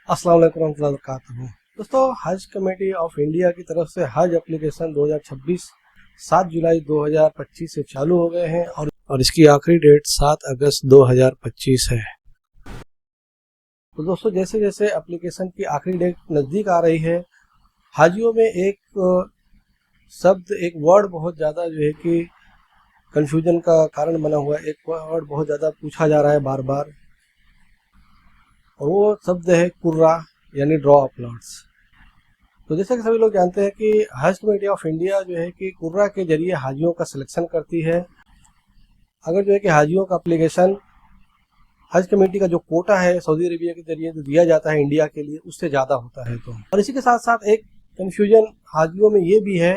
अस्सलाम वालेकुम रहमतुल्लाहि व बरकातहू। दोस्तों, हज कमेटी ऑफ इंडिया की तरफ से हज एप्लीकेशन 2026 7 जुलाई 2025 से चालू हो गए हैं और इसकी आखिरी डेट 7 अगस्त 2025 है। तो दोस्तों, जैसे जैसे एप्लीकेशन की आखिरी डेट नज़दीक आ रही है, हाजियों में एक शब्द, एक वर्ड बहुत ज़्यादा जो है कि कन्फ्यूजन का कारण बना हुआ है। एक वर्ड बहुत ज़्यादा पूछा जा रहा है बार बार, और वो शब्द है कुर्रा, यानी ड्रॉ ऑफ लॉट्स। तो जैसे कि सभी लोग जानते हैं कि हज कमेटी ऑफ इंडिया जो है कि कुर्रा के जरिए हाजियों का सिलेक्शन करती है। अगर जो है कि हाजियों का एप्लीकेशन हज कमेटी का जो कोटा है सऊदी अरेबिया के जरिए जो दिया जाता है इंडिया के लिए, उससे ज़्यादा होता है। तो और इसी के साथ साथ एक कन्फ्यूजन हाजियों में ये भी है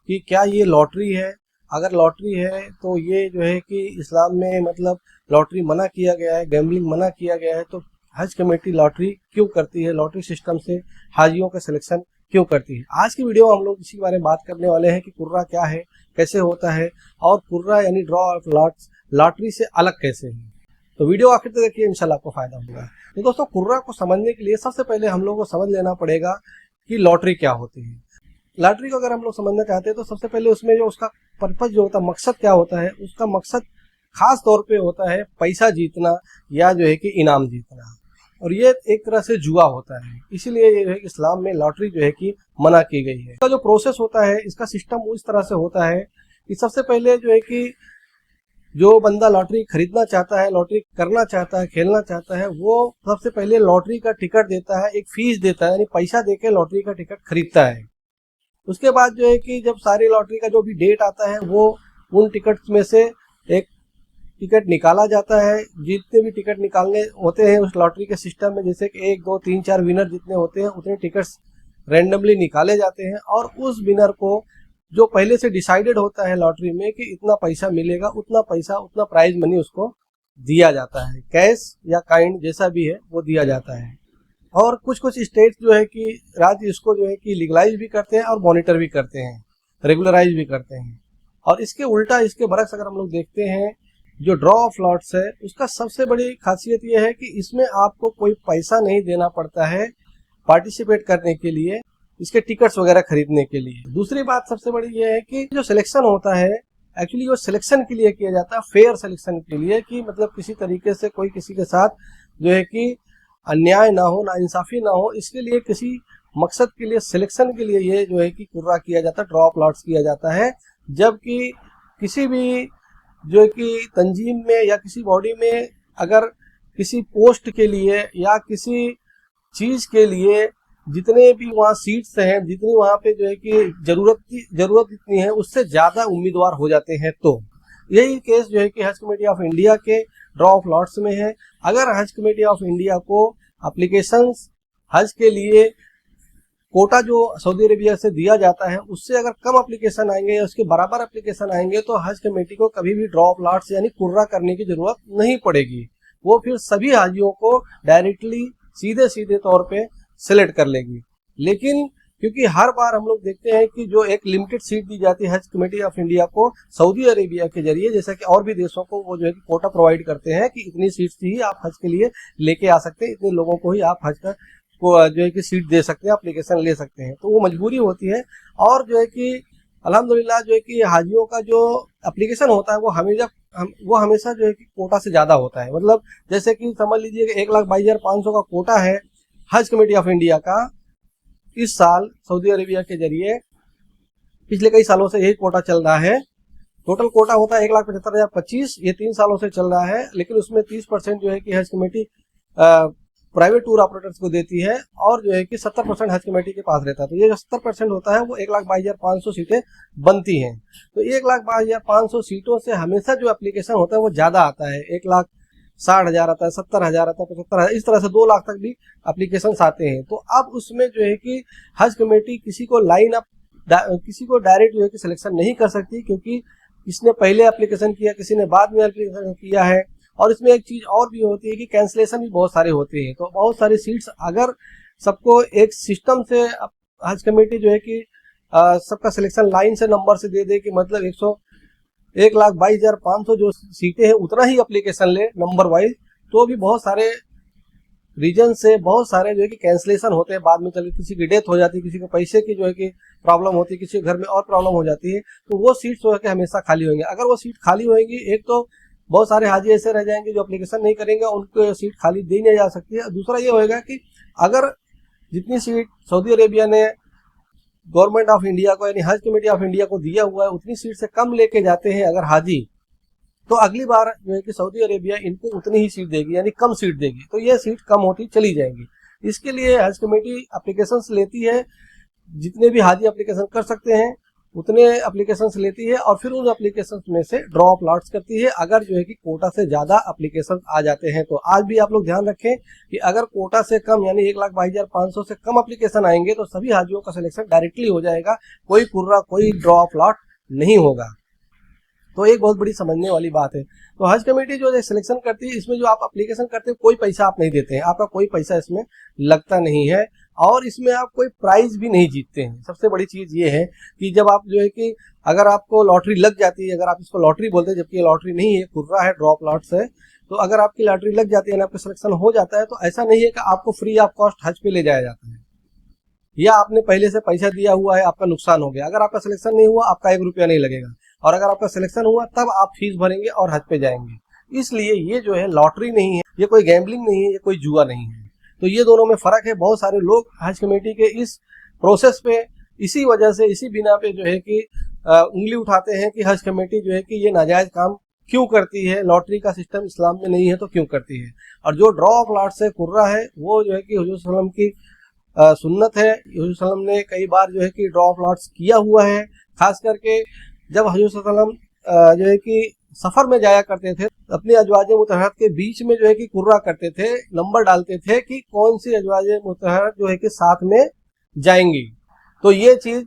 कि क्या ये लॉटरी है। अगर लॉटरी है तो ये जो है कि इस्लाम में मतलब लॉटरी मना किया गया है, गैम्बलिंग मना किया गया है। तो हज कमेटी लॉटरी क्यों करती है, लॉटरी सिस्टम से हाजियों का सिलेक्शन क्यों करती है। आज की वीडियो में हम लोग इसी के बारे में बात करने वाले हैं कि कुर्रा क्या है, कैसे होता है, और कुर्रा यानी ड्रॉ ऑफ लॉट्स लॉटरी से अलग कैसे है। तो वीडियो आखिर तक देखिए, इंशाल्लाह आपको फायदा होगा। तो दोस्तों, कुर्रा को समझने के लिए सबसे पहले हम लोग को समझ लेना पड़ेगा कि लॉटरी क्या होती है। लॉटरी को अगर हम लोग समझना चाहते हैं तो सबसे पहले उसमें जो उसका पर्पज जो होता है, मकसद क्या होता है, उसका मकसद खास तौर पे होता है पैसा जीतना या जो है कि इनाम जीतना, और ये एक तरह से जुआ होता है। इसीलिए ये है कि इस्लाम में लॉटरी जो है कि मना की गई है। इसका जो प्रोसेस होता है, इसका सिस्टम उस तरह से होता है कि सबसे पहले जो है कि जो बंदा लॉटरी खरीदना चाहता है, लॉटरी करना चाहता है, खेलना चाहता है, वो सबसे पहले लॉटरी का टिकट देता है, एक फीस देता है, यानी पैसा देके लॉटरी का टिकट खरीदता है। उसके बाद जो है कि जब सारी लॉटरी का जो भी डेट आता है, वो उन टिकट्स में से एक टिकट निकाला जाता है। जितने भी टिकट निकालने होते हैं उस लॉटरी के सिस्टम में, जैसे कि 1, 2, 3, 4 विनर जितने होते हैं उतने टिकट्स रैंडमली निकाले जाते हैं, और उस विनर को जो पहले से डिसाइडेड होता है लॉटरी में कि इतना पैसा मिलेगा, उतना पैसा, उतना प्राइज मनी उसको दिया जाता है। कैश या काइंड जैसा भी है वो दिया जाता है। और कुछ कुछ स्टेट्स जो है कि राज्य इसको जो है कि लीगलाइज भी करते हैं और मॉनिटर भी करते हैं, रेगुलराइज भी करते हैं। और इसके उल्टा, इसके बरक्स अगर हम लोग देखते हैं, जो ड्रॉ ऑफ लॉट्स है उसका सबसे बड़ी खासियत यह है कि इसमें आपको कोई पैसा नहीं देना पड़ता है पार्टिसिपेट करने के लिए, इसके टिकट्स वगैरह खरीदने के लिए। दूसरी बात सबसे बड़ी यह है कि जो सिलेक्शन होता है, एक्चुअली वो सिलेक्शन के लिए किया जाता है, फेयर सिलेक्शन के लिए, कि मतलब किसी तरीके से कोई किसी के साथ जो है कि अन्याय ना हो, नाइंसाफी ना हो, इसके लिए किसी मकसद के लिए, सिलेक्शन के लिए ये जो है कि कुर्रा किया जाता है, ड्रॉ ऑफ लॉट्स किया जाता है। जबकि किसी भी जो है कि तंजीम में या किसी बॉडी में अगर किसी पोस्ट के लिए या किसी चीज के लिए जितने भी वहाँ सीट्स हैं, जितनी वहाँ पे जो है कि जरूरत जितनी है उससे ज्यादा उम्मीदवार हो जाते हैं, तो यही केस जो है कि हज कमेटी ऑफ इंडिया के ड्रॉ ऑफ लॉट्स में है। अगर हज कमेटी ऑफ इंडिया को एप्लीकेशंस हज के लिए कोटा जो सऊदी अरेबिया से दिया जाता है उससे अगर कम एप्लीकेशन आएंगे या उसके बराबर एप्लीकेशन आएंगे, तो हज कमेटी को कभी भी ड्रॉ ऑफ लॉट्स यानी कुर्रा करने की जरूरत नहीं पड़ेगी। वो फिर सभी हाजियों को डायरेक्टली सीधे सीधे तौर पे सिलेक्ट कर लेगी। लेकिन क्योंकि हर बार हम लोग देखते हैं कि जो एक लिमिटेड सीट दी जाती है हज कमेटी ऑफ इंडिया को सऊदी अरेबिया के जरिए, जैसा कि और भी देशों को वो जो है कि कोटा प्रोवाइड करते हैं कि इतनी सीट्स ही आप हज के लिए लेके आ सकते हैं, इतने लोगों को ही आप हज का को जो है कि सीट दे सकते हैं, एप्लीकेशन ले सकते हैं। तो वो मजबूरी होती है। और जो है कि अल्हम्दुलिल्लाह जो है कि हाजियों का जो एप्लीकेशन होता है वो हमेशा जो है कि कोटा से ज़्यादा होता है। मतलब जैसे कि समझ लीजिए कि 1,22,500 का कोटा है हज कमेटी ऑफ इंडिया का। इस साल सऊदी अरेबिया के जरिए पिछले कई सालों से यही कोटा चल रहा है। टोटल कोटा होता है 1,75,025, ये 3 सालों से चल रहा है। लेकिन उसमें 30% जो है कि हज कमेटी प्राइवेट टूर ऑपरेटर्स को देती है, और जो है कि 70% हज कमेटी के पास रहता है। तो ये जो 70% होता है वो 1,22,500 सीटें बनती हैं। तो 1,22,500 सीटों से हमेशा जो एप्लीकेशन होता है वो ज्यादा आता है। 1,60,000 आता है, 70,000 आता है, 75,000, इस तरह से 2 लाख तक भी एप्लीकेशन आते हैं। तो अब उसमें जो है कि हज कमेटी किसी को किसी को डायरेक्ट जो है कि सिलेक्शन नहीं कर सकती, क्योंकि किसने पहले एप्लीकेशन किया, किसी ने बाद में एप्लीकेशन किया है। और इसमें एक चीज और भी होती है कि कैंसिलेशन भी बहुत सारे होते हैं। तो बहुत सारी सीट्स अगर सबको एक सिस्टम से हज कमेटी जो है कि सबका सिलेक्शन लाइन से नंबर से दे दे कि मतलब 1,22,500 जो सीटें हैं उतना ही एप्लीकेशन ले नंबर वाइज, तो भी बहुत सारे रीजन से बहुत सारे जो है कि कैंसिलेशन होते हैं, बाद में चल किसी की डेथ हो जाती है, किसी को पैसे की जो है कि प्रॉब्लम होती है, किसी के घर में और प्रॉब्लम हो जाती है, तो वो सीट्स जो है कि हमेशा खाली होंगी। अगर वो सीट खाली होंगी, एक तो बहुत सारे हाजी ऐसे रह जाएंगे जो एप्लीकेशन नहीं करेंगे, उनको सीट खाली दी नहीं जा सकती है। दूसरा ये होएगा कि अगर जितनी सीट सऊदी अरेबिया ने गवर्नमेंट ऑफ इंडिया को यानी हज कमेटी ऑफ इंडिया को दिया हुआ है, उतनी सीट से कम लेके जाते हैं अगर हाजी, तो अगली बार जो है कि सऊदी अरेबिया इनको उतनी ही सीट देगी, यानी कम सीट देगी, तो ये सीट कम होती चली जाएंगी। इसके लिए हज कमेटी एप्लीकेशंस लेती है, जितने भी हाजी एप्लीकेशन कर सकते हैं उतने एप्लीकेशंस लेती है, और फिर उन एप्लीकेशंस में से ड्रॉप लॉट्स करती है। अगर जो है कि कोटा से ज्यादा एप्लीकेशन आ जाते हैं, तो आज भी आप लोग ध्यान रखें कि अगर कोटा से कम यानी 1,22,500 से कम एप्लीकेशन आएंगे तो सभी हाजियों का सिलेक्शन डायरेक्टली हो जाएगा, कोई कुर्रा कोई ड्रॉप लॉट नहीं होगा। तो एक बहुत बड़ी समझने वाली बात है। तो हज कमेटी जो सिलेक्शन करती है, इसमें जो आप एप्लीकेशन करते हैं कोई पैसा आप नहीं देते हैं, आपका कोई पैसा इसमें लगता नहीं है, और इसमें आप कोई प्राइज भी नहीं जीतते हैं। सबसे बड़ी चीज ये है कि जब आप जो है कि अगर आपको लॉटरी लग जाती है, अगर आप इसको लॉटरी बोलते हैं जबकि ये लॉटरी नहीं है, कुर्रा है, ड्रॉप लॉट्स है, तो अगर आपकी लॉटरी लग जाती है ना, आपका सिलेक्शन हो जाता है, तो ऐसा नहीं है कि आपको फ्री ऑफ कॉस्ट हज पे ले जाया जाता है, या आपने पहले से पैसा दिया हुआ है, आपका नुकसान हो गया। अगर आपका सिलेक्शन नहीं हुआ, आपका 1 रुपया नहीं लगेगा, और अगर आपका सिलेक्शन हुआ तब आप फीस भरेंगे और हज पे जाएंगे। इसलिए ये जो है लॉटरी नहीं है, ये कोई गैम्बलिंग नहीं है, ये कोई जुआ नहीं है। तो ये दोनों में फर्क है। बहुत सारे लोग हज कमेटी के इस प्रोसेस पे इसी वजह से, इसी बिना पे जो है कि उंगली उठाते हैं कि हज कमेटी जो है कि ये नाजायज काम क्यों करती है, लॉटरी का सिस्टम इस्लाम में नहीं है तो क्यों करती है। और जो ड्रॉप लॉट से कुर्रा है, वो जो है कि हुजूर सल्लम की सुन्नत है। हुजूर सल्लम ने कई बार जो है कि ड्रॉप लॉट्स किया हुआ है, खास करके जब हुजूर सल्लम जो है कि सफर में जाया करते थे, अपने अजवाजे मुतहरत के बीच में जो है कि कुर्रा करते थे, नंबर डालते थे कि कौन सी अजवाजे मुतहरत जो है कि साथ में जाएंगी। तो ये चीज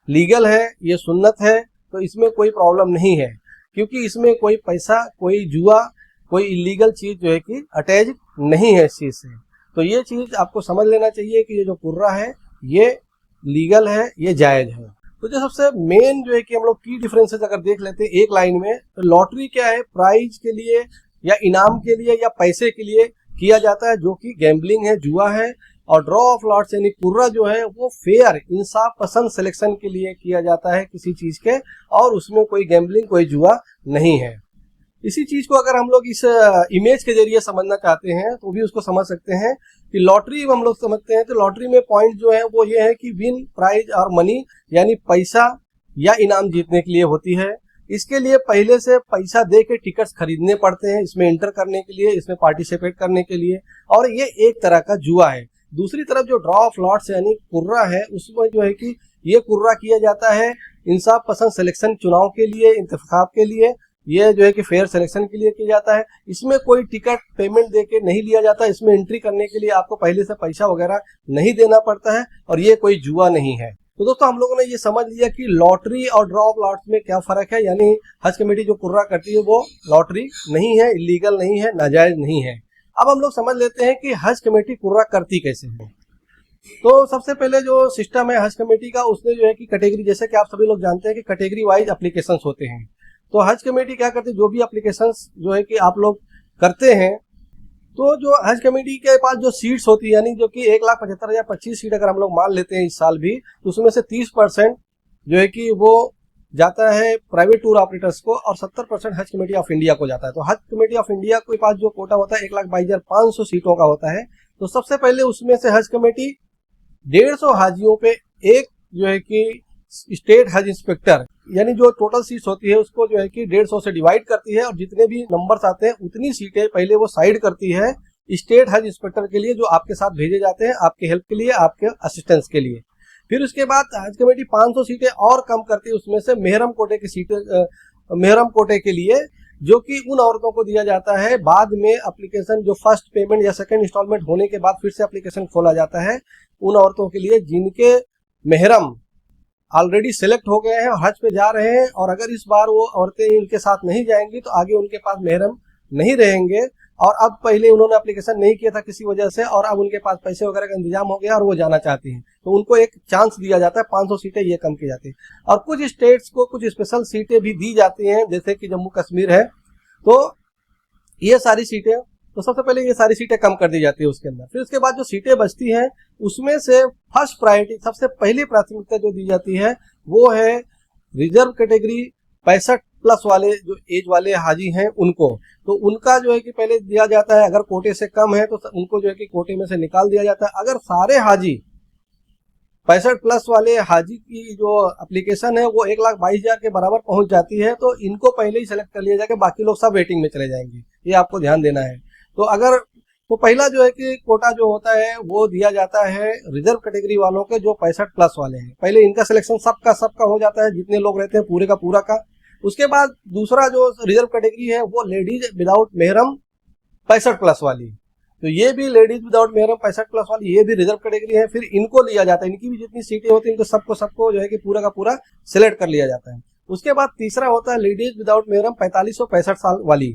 लीगल है, ये सुन्नत है, तो इसमें कोई प्रॉब्लम नहीं है, क्योंकि इसमें कोई पैसा, कोई जुआ, कोई इलीगल चीज जो है कि अटैच नहीं है इस चीज से। तो ये चीज आपको समझ लेना चाहिए कि ये जो कुर्रा है ये लीगल है, ये जायज है। तो जो सबसे मेन जो है कि हम लोग की डिफरेंसेस अगर देख लेते हैं एक लाइन में, तो लॉटरी क्या है, प्राइज के लिए या इनाम के लिए या पैसे के लिए किया जाता है, जो कि गैम्बलिंग है, जुआ है। और ड्रॉ ऑफ लॉट्स यानी कुर्रा जो है वो फेयर, इंसाफ पसंद सिलेक्शन के लिए किया जाता है किसी चीज के, और उसमें कोई गैम्बलिंग, कोई जुआ नहीं है। इसी चीज को अगर हम लोग इस इमेज के जरिए समझना चाहते हैं तो भी उसको समझ सकते हैं कि लॉटरी हम लोग समझते हैं, तो लॉटरी में पॉइंट जो है वो ये है कि विन, प्राइज और मनी, यानी पैसा या इनाम जीतने के लिए होती है। इसके लिए पहले से पैसा दे के टिकट्स खरीदने पड़ते हैं इसमें एंटर करने के लिए, इसमें पार्टिसिपेट करने के लिए, और ये एक तरह का जुआ है। दूसरी तरफ जो ड्रॉ ऑफ लॉट्स यानी कुर्रा है, उसमें जो है कि ये कुर्रा किया जाता है इंसाफ पसंद सिलेक्शन, चुनाव के लिए, इंतखाब के लिए, ये जो है कि फेयर सिलेक्शन के लिए किया जाता है। इसमें कोई टिकट पेमेंट देके नहीं लिया जाता, इसमें एंट्री करने के लिए आपको पहले से पैसा वगैरह नहीं देना पड़ता है, और ये कोई जुआ नहीं है। तो दोस्तों हम लोगों ने ये समझ लिया कि लॉटरी और ड्रॉ ऑफ लॉट्स में क्या फर्क है, यानी हज कमेटी जो कुर्रा करती है वो लॉटरी नहीं है, इलीगल नहीं है, नाजायज नहीं है। अब हम लोग समझ लेते हैं कि हज कमेटी कुर्रा करती कैसे है। तो सबसे पहले जो सिस्टम है हज कमेटी का, उसने जो है कि कैटेगरी, जैसे कि आप सभी लोग जानते हैं कि कैटेगरी वाइज एप्लीकेशंस होते हैं। तो हज कमेटी क्या करती है, जो भी एप्लीकेशंस जो है कि आप लोग करते हैं, तो जो हज कमेटी के पास जो सीट्स होती है, यानी जो कि 1,75,025 सीट अगर हम लोग मान लेते हैं इस साल भी, तो उसमें से 30% जो है कि वो जाता है प्राइवेट टूर ऑपरेटर्स को, और 70% हज कमेटी ऑफ इंडिया को जाता है। तो हज कमेटी ऑफ इंडिया के पास जो कोटा होता है 1,22,500 सीटों का होता है। तो सबसे पहले उसमें से हज कमेटी 150 हाजियों पे एक जो है कि स्टेट हज इंस्पेक्टर, यानी जो टोटल सीट्स होती है उसको जो है कि 150 से डिवाइड करती है, और जितने भी नंबर्स आते हैं उतनी सीटें पहले वो साइड करती है स्टेट हज इंस्पेक्टर के लिए, जो आपके साथ भेजे जाते हैं आपके हेल्प के लिए, आपके असिस्टेंस के लिए। फिर उसके बाद हज कमेटी 500 सीटें और कम करती है, उसमें से मेहरम कोटे की सीटें, मेहरम कोटे के लिए, जो कि उन औरतों को दिया जाता है बाद में एप्लीकेशन, जो फर्स्ट पेमेंट या सेकंड इंस्टॉलमेंट होने के बाद फिर से एप्लीकेशन खोला जाता है, उन औरतों के लिए जिनके मेहरम ऑलरेडी सिलेक्ट हो गए हैं और हज पे जा रहे हैं, और अगर इस बार वो औरतें इनके साथ नहीं जाएंगी तो आगे उनके पास मेहरम नहीं रहेंगे, और अब पहले उन्होंने एप्लीकेशन नहीं किया था किसी वजह से, और अब उनके पास पैसे वगैरह का इंतजाम हो गया और वो जाना चाहती हैं, तो उनको एक चांस दिया जाता है। 500 सीटें ये कम की जाती है, और कुछ स्टेट्स को कुछ स्पेशल सीटें भी दी जाती हैं, जैसे कि जम्मू कश्मीर है। तो ये सारी सीटें तो सबसे पहले ये सारी सीटें कम कर दी जाती है उसके अंदर। फिर उसके बाद जो सीटें बचती हैं उसमें से फर्स्ट प्रायोरिटी, सबसे पहली प्राथमिकता जो दी जाती है वो है रिजर्व कैटेगरी 65+ वाले जो एज वाले हाजी हैं उनको। तो उनका जो है कि पहले दिया जाता है, अगर कोटे से कम है तो उनको जो है कि कोटे में से निकाल दिया जाता है। अगर सारे हाजी 65+ वाले हाजी की जो एप्लीकेशन है वो 1,22,000 के बराबर पहुंच जाती है तो इनको पहले ही सेलेक्ट कर लिया जाएगा, बाकी लोग सब वेटिंग में चले जाएंगे, ये आपको ध्यान देना है। तो पहला जो है कि कोटा जो होता है वो दिया जाता है रिजर्व कैटेगरी वालों के जो 65+ वाले हैं। पहले इनका सिलेक्शन सबका हो जाता है, जितने लोग रहते हैं पूरे का पूरा का। उसके बाद दूसरा जो रिजर्व कैटेगरी है वो लेडीज विदाउट मेहरम 65+ वाली, तो ये भी लेडीज विदाउट मेहरम 65+ वाली, ये भी रिजर्व कैटेगरी है। फिर इनको लिया जाता है, इनकी भी जितनी सीटें होती हैं इनको सबको जो है कि पूरा का पूरा सिलेक्ट कर लिया जाता है। उसके बाद तीसरा होता है लेडीज विदाउट मेहरम 45 और 65 साल वाली।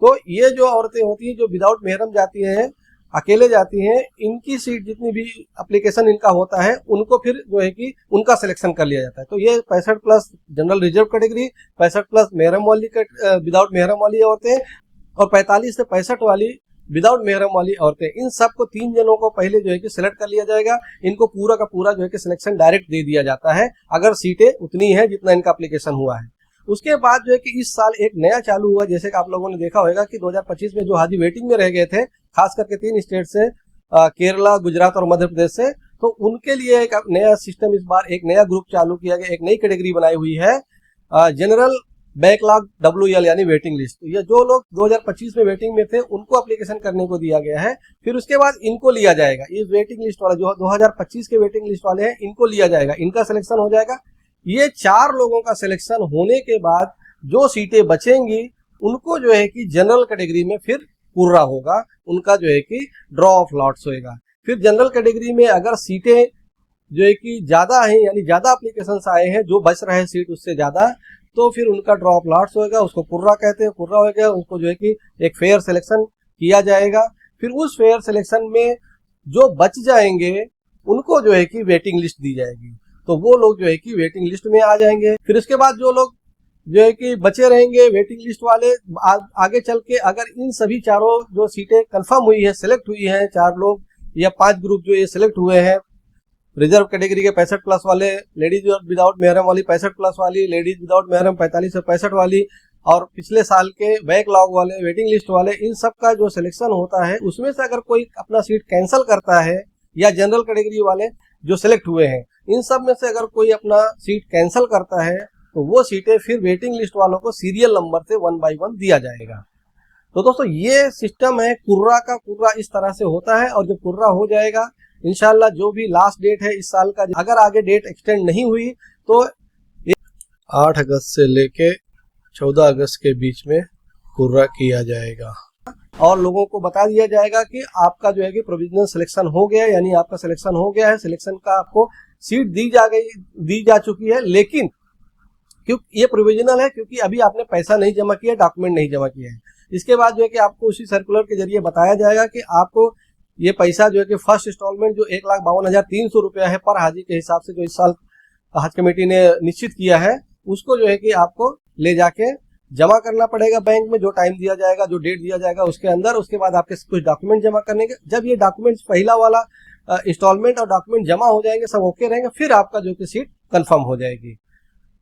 तो ये जो औरतें होती हैं जो विदाउट मेहरम जाती हैं, अकेले जाती हैं, इनकी सीट जितनी भी एप्लीकेशन इनका होता है उनको फिर जो है कि उनका सिलेक्शन कर लिया जाता है। तो ये 65+ जनरल रिजर्व कैटेगरी, 65+ मेहरम वाली विदाउट मेहरम वाली औरतें और 45 से 65 वाली विदाउट मेहरम वाली औरतें, इन सबको 3 जनों को पहले जो है कि सिलेक्ट कर लिया जाएगा। इनको पूरा का पूरा जो है कि सिलेक्शन डायरेक्ट दे दिया जाता है अगर सीटें उतनी है जितना इनका एप्लीकेशन हुआ है। उसके बाद जो है कि इस साल एक नया चालू हुआ, जैसे कि आप लोगों ने देखा होगा कि 2025 में जो हाजी वेटिंग में रह गए थे, खास करके 3 स्टेट से, केरला, गुजरात और मध्य प्रदेश से, तो उनके लिए एक नया सिस्टम, इस बार एक नया ग्रुप चालू किया गया, एक नई कैटेगरी बनाई हुई है, जनरल बैकलॉग WL यानी वेटिंग लिस्ट। ये जो लोग 2025 में वेटिंग में थे उनको एप्लीकेशन करने को दिया गया है। फिर उसके बाद इनको लिया जाएगा, ये वेटिंग लिस्ट वाला जो 2025 के वेटिंग लिस्ट वाले हैं इनको लिया जाएगा, इनका सिलेक्शन हो जाएगा। ये 4 लोगों का सिलेक्शन होने के बाद जो सीटें बचेंगी उनको जो है कि जनरल कैटेगरी में फिर पूरा होगा, उनका जो है कि ड्रॉ ऑफ लॉट्स होएगा। फिर जनरल कैटेगरी में अगर सीटें जो है कि ज्यादा हैं, यानी ज्यादा एप्लीकेशन आए हैं, जो बच रहे हैं सीट उससे ज्यादा, तो फिर उनका ड्रॉ ऑफ लॉट्स होगा, उसको कुर्रा कहते हैं। कुर्रा हो गया, उसको जो है कि एक फेयर सिलेक्शन किया जाएगा। फिर उस फेयर सिलेक्शन में जो बच जाएंगे उनको जो है कि वेटिंग लिस्ट दी जाएगी, तो वो लोग जो है कि वेटिंग लिस्ट में आ जाएंगे। फिर उसके बाद जो लोग जो है कि बचे रहेंगे वेटिंग लिस्ट वाले, आगे चल के अगर इन सभी चारों जो सीटें कंफर्म हुई है, सिलेक्ट हुई है, 4 लोग या 5 ग्रुप जो ये सिलेक्ट हुए हैं, रिजर्व कैटेगरी के 65+ वाले, लेडीज विदाउट मेहरम वाली 65+ वाली, लेडीज विदाउट मेहरम 45 से 65 वाली, और पिछले साल के बैकलॉग वाले, वेटिंग लिस्ट वाले, इन सब का जो सिलेक्शन होता है उसमें से अगर कोई अपना सीट कैंसिल करता है, या जनरल कैटेगरी वाले जो सिलेक्ट हुए हैं इन सब में से अगर कोई अपना सीट कैंसिल करता है तो वो सीटें फिर वेटिंग लिस्ट वालों को सीरियल नंबर से 1 बाय 1 दिया जाएगा। तो दोस्तों ये सिस्टम है कुर्रा का, कुर्रा इस तरह से होता है। और जब कुर्रा हो जाएगा इंशाल्लाह, जो भी लास्ट डेट है इस साल का, अगर आगे डेट एक्सटेंड नहीं हुई तो 8 अगस्त से लेके 14 अगस्त के बीच में कुर्रा किया जाएगा और लोगों को बता दिया जाएगा कि आपका जो है कि प्रोविजनल सिलेक्शन हो गया, यानी आपका सिलेक्शन हो गया है, सिलेक्शन का आपको सीट दी जा चुकी है। लेकिन क्योंकि ये प्रोविजनल है, क्योंकि अभी आपने पैसा नहीं जमा किया, डॉक्यूमेंट नहीं जमा किया है। इसके बाद जो है कि आपको उसी सर्कुलर के जरिए बताया जाएगा कि आपको ये पैसा जो है कि फर्स्ट इंस्टॉलमेंट जो 1,52,300 रुपया है पर हाजी के हिसाब से जो इस साल हज कमेटी ने निश्चित किया है, उसको जो है कि आपको ले जाके जमा करना पड़ेगा बैंक में, जो टाइम दिया जाएगा, जो डेट दिया जाएगा उसके अंदर। उसके बाद आपके कुछ डॉक्यूमेंट जमा करने के, जब ये डॉक्यूमेंट्स पहला वाला इंस्टॉलमेंट और डॉक्यूमेंट जमा हो जाएंगे, सब ओके रहेंगे, फिर आपका जो कि सीट कंफर्म हो जाएगी।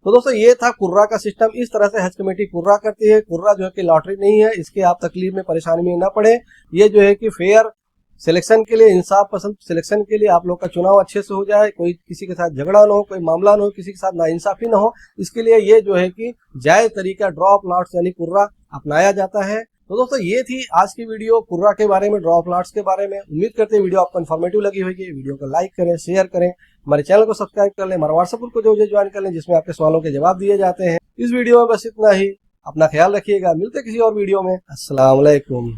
तो दोस्तों ये था कुर्रा का सिस्टम, इस तरह से हज कमेटी कुर्रा करती है। कुर्रा जो है कि लॉटरी नहीं है, इसके आप तकलीफ में, परेशानी में ना पड़े। ये जो है कि फेयर सिलेक्शन के लिए, इंसाफ पसंद सिलेक्शन के लिए, आप लोग का चुनाव अच्छे से हो जाए, कोई किसी के साथ झगड़ा ना हो, कोई मामला ना हो, किसी के साथ नाइंसाफी ना हो, इसके लिए ये जो है कि जायज तरीका ड्रॉ ऑफ लॉट्स यानी कुर्रा अपनाया जाता है। तो दोस्तों ये थी आज की वीडियो कुर्रा के बारे में, ड्रॉ ऑफ लॉट्स के बारे में। उम्मीद करते हैं वीडियो आपको इन्फॉर्मेटिव लगी होगी। वीडियो को लाइक करें, शेयर करें, हमारे चैनल को सब्सक्राइब कर लें, हमारा व्हाट्सएप ग्रुप को जो ज्वाइन कर लें, जिसमें आपके सवालों के जवाब दिए जाते हैं। इस वीडियो में बस इतना ही, अपना ख्याल रखिएगा, मिलते किसी और वीडियो में। अस्सलाम वालेकुम।